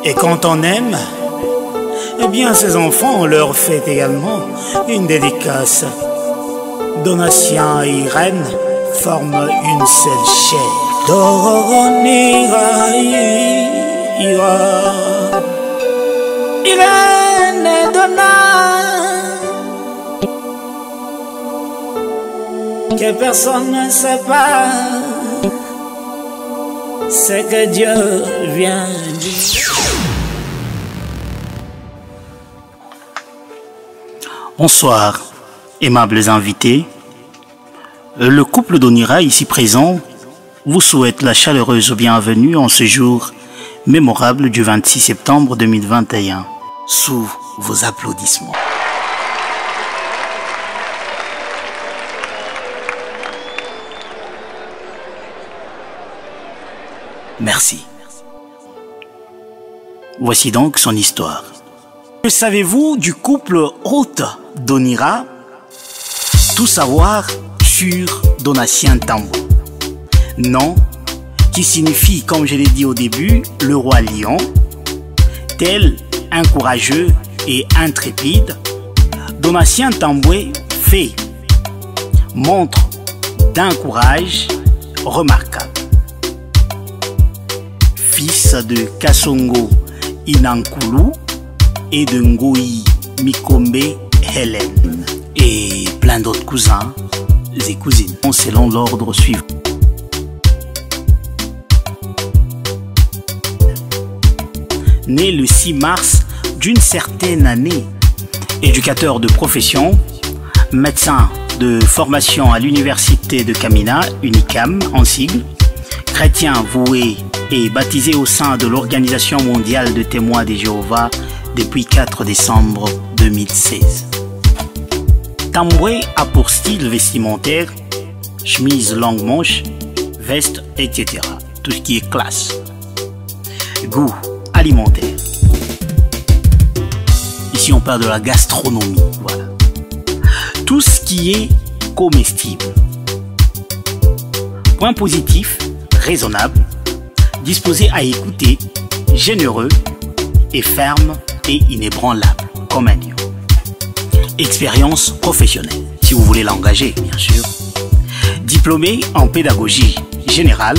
Et quand on aime, eh bien ses enfants, on leur fait également une dédicace. Donatien et Irène forment une seule chair. Irène et Dona, que personne ne sait pas ce que Dieu vient dire. Bonsoir, aimables invités. Le couple d'Onira ici présent vous souhaite la chaleureuse bienvenue en ce jour mémorable du 26 septembre 2021, sous vos applaudissements. Merci. Voici donc son histoire. Que savez-vous du couple hôte d'Onira? Tout savoir sur Donatien Tambwe. Nom qui signifie, comme je l'ai dit au début, le roi lion. Tel un courageux et intrépide, Donatien Tambwe fait montre d'un courage remarquable. Fils de Kasongo Inankulu et de Ngoyi Mikombe Hélène et plein d'autres cousins et cousines selon l'ordre suivant. Né le 6 mars d'une certaine année, éducateur de profession, médecin de formation à l'université de Kamina, UNICAM en sigle, chrétien voué et baptisé au sein de l'Organisation mondiale de témoins de Jéhovah depuis 4 décembre 2016. Tambwe a pour style vestimentaire chemise longue manche, veste, etc. Tout ce qui est classe. Goût alimentaire. Ici on parle de la gastronomie. Voilà. Tout ce qui est comestible. Point positif, raisonnable, disposé à écouter, généreux et ferme et inébranlable comme un lion. Expérience professionnelle, si vous voulez l'engager, bien sûr. Diplômé en pédagogie générale,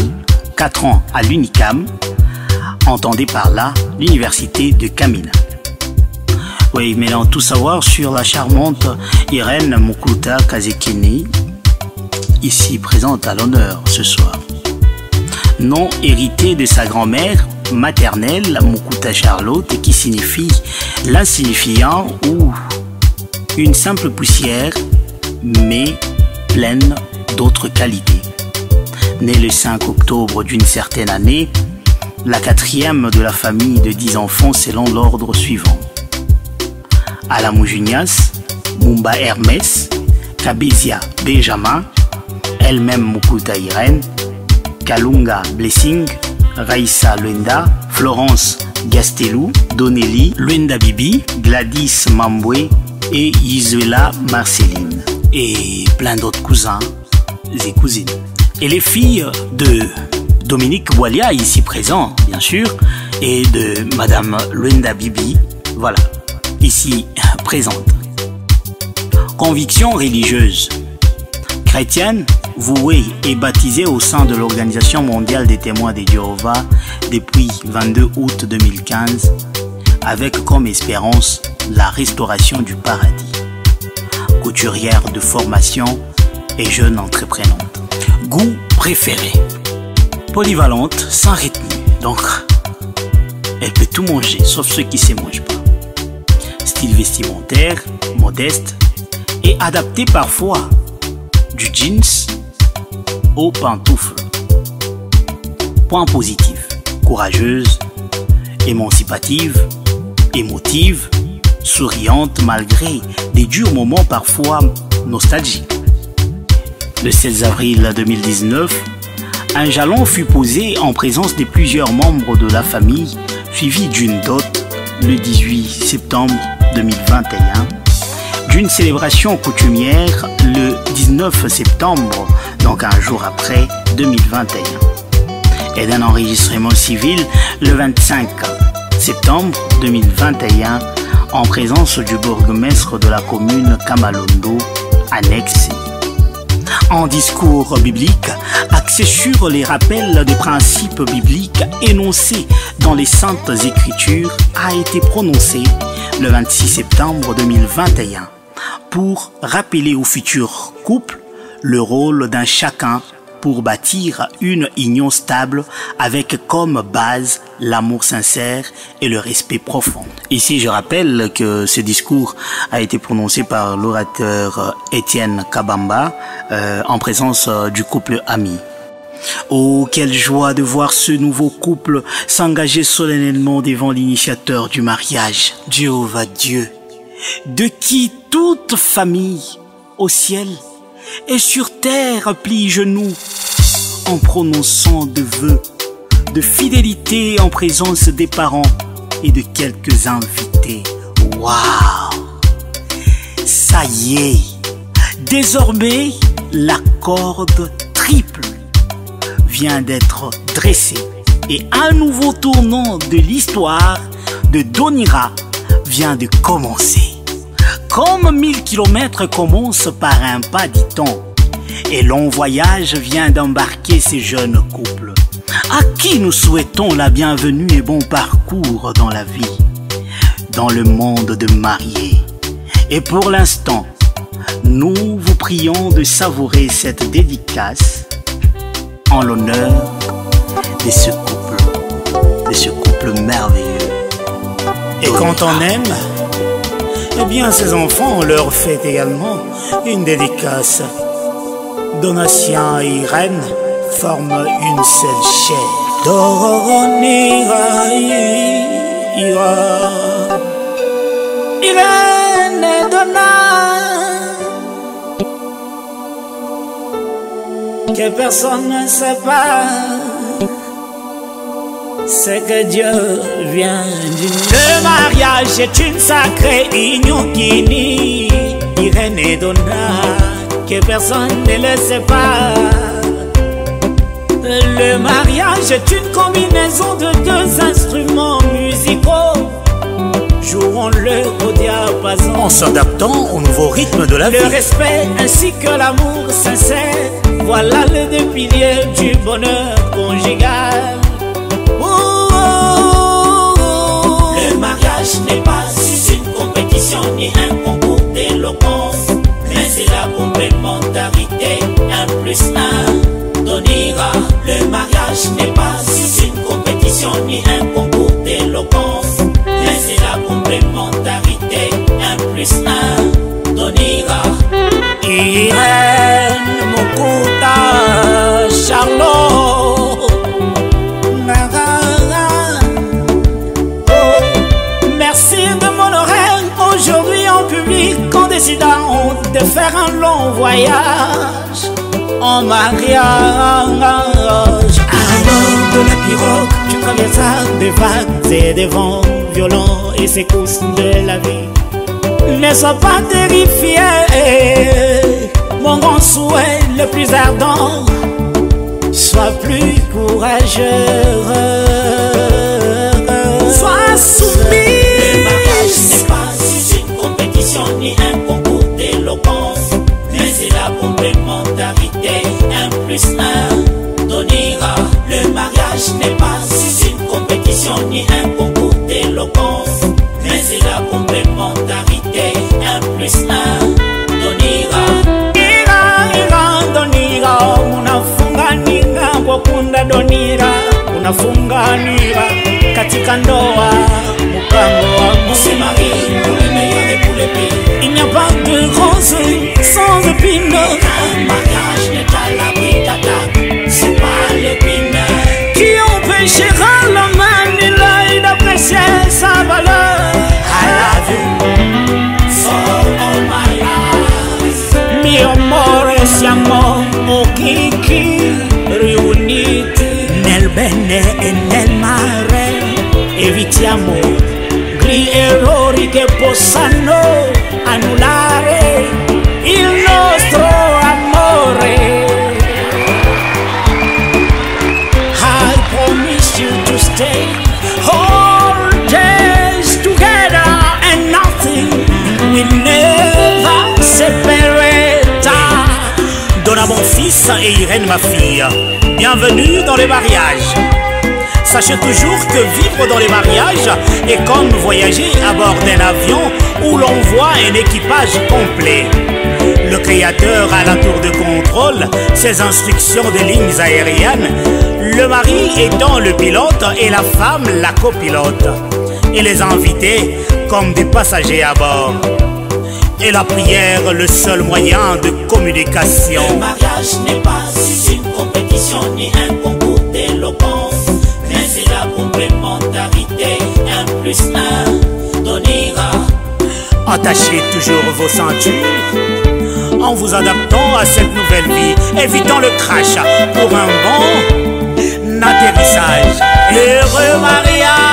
4 ans à l'UNICAM, entendez par là l'université de Kamina. Oui, mais en tout savoir sur la charmante Irène Mukuta Kazekini, ici présente à l'honneur ce soir. Nom hérité de sa grand-mère maternelle, Mukuta Charlotte, qui signifie l'insignifiant ou une simple poussière, mais pleine d'autres qualités. Né le 5 octobre d'une certaine année, la 4e de la famille de 10 enfants selon l'ordre suivant. Alamou Junias, Mumba Hermès, Kabizia Benjamin, elle-même Mukuta Irène, Kalunga Blessing, Raissa Luenda, Florence Gastelou, Donnelly Luenda Bibi, Gladys Mambwe et Izuela Marceline. Et plein d'autres cousins et cousines. Et les filles de Dominique Boilia, ici présent, bien sûr, et de Madame Luenda Bibi, voilà, ici présente. Conviction religieuse. Chrétienne, vouée et baptisée au sein de l'Organisation mondiale des témoins de Jéhovah depuis 22 août 2015, avec comme espérance la restauration du paradis. Couturière de formation et jeune entreprenante. Goût préféré. Polyvalente, sans retenue. Donc, elle peut tout manger, sauf ceux qui ne se mangent pas. Style vestimentaire, modeste et adapté parfois du jeans aux pantoufles. Point positif. Courageuse, émancipative, émotive, souriante malgré des durs moments parfois nostalgiques. Le 16 avril 2019, un jalon fut posé en présence de plusieurs membres de la famille, suivi d'une dot le 18 septembre 2021, d'une célébration coutumière le 19 septembre, donc un jour après 2021, et d'un enregistrement civil le 25 septembre 2021 en présence du bourgmestre de la commune Kamalondo, annexe. En discours biblique, axé sur les rappels des principes bibliques énoncés dans les Saintes Écritures, a été prononcé le 26 septembre 2021 pour rappeler aux futurs couples le rôle d'un chacun pour bâtir une union stable avec comme base l'amour sincère et le respect profond. Ici, je rappelle que ce discours a été prononcé par l'orateur Étienne Kabamba en présence du couple ami. Oh, quelle joie de voir ce nouveau couple s'engager solennellement devant l'initiateur du mariage, Jéhovah Dieu, de qui toute famille au ciel et sur terre plie genoux en prononçant de vœux de fidélité en présence des parents et de quelques invités. Waouh! Ça y est, désormais la corde triple vient d'être dressée et un nouveau tournant de l'histoire de Donira vient de commencer. Comme 1000 kilomètres commencent par un pas, dit-on, et long voyage vient d'embarquer ces jeunes couples, à qui nous souhaitons la bienvenue et bon parcours dans la vie, dans le monde de mariés. Et pour l'instant, nous vous prions de savourer cette dédicace en l'honneur de ce couple merveilleux. Et quand on aime, eh bien ces enfants, on leur fait également une dédicace. Donatien et Irène forment une seule chair. Donira, Irène et Dona, que personne ne sépare, c'est que Dieu vient d'unir. Le mariage est une sacrée union qui unit Irène et Dona, que personne ne le sépare. Le mariage est une combinaison de deux instruments musicaux. Jouons-le au diapason en s'adaptant au nouveau rythme de la vie. Le respect ainsi que l'amour sincère, voilà les deux piliers du bonheur conjugal. Le mariage n'est pas une compétition ni un concours d'éloquence, mais c'est la complémentarité, 1 plus 1 donnera. Le mariage n'est pas une compétition ni un concours d'éloquence, mais c'est la complémentarité, 1 plus 1 donnera. Irène, Mokuta, Charlot, merci de m'honorer aujourd'hui en public en décidant de faire un long voyage en mariage. À bord de la pirogue, tu traverseras des vagues et des vents violents et secousses de la vie. Ne sois pas terrifié, mon grand souhait le plus ardent, sois plus courageux, sois soumis. Le mariage n'est pas une compétition ni un concours d'éloquence, mais c'est la complémentarité, 1 plus 1 donnera. Le mariage n'est pas une compétition ni un concours d'éloquence, mais c'est la complémentarité, 1 plus 1 donnera. Donira, unafunganika kwa kunda Donira, unafunganira katika ndoa mpango wangu. C'est marié pour le meilleur et pour le pire. Il n'y a pas de rose sans épine. Un mariage n'est à l'abri d'attaque, c'est pas l'épine qui empêchera l'homme ni l'œil d'apprécier sa valeur. I love you for all my life. Mi amore siamo okiki riuniti nel bene e nel mare. Evitiamo gli errori che possano annullare il nostro amore. I promise you to stay all day. et Irène ma fille. Bienvenue dans les mariages. Sachez toujours que vivre dans les mariages est comme voyager à bord d'un avion où l'on voit un équipage complet. Le créateur a la tour de contrôle, ses instructions des lignes aériennes, le mari étant le pilote et la femme la copilote, et les invités comme des passagers à bord. Et la prière, le seul moyen de communication. Le mariage n'est pas une compétition ni un concours d'éloquence, mais c'est la complémentarité, 1+1 donnera. Attachez toujours vos ceintures en vous adaptant à cette nouvelle vie, évitant le crash pour un bon atterrissage. Heureux mariage.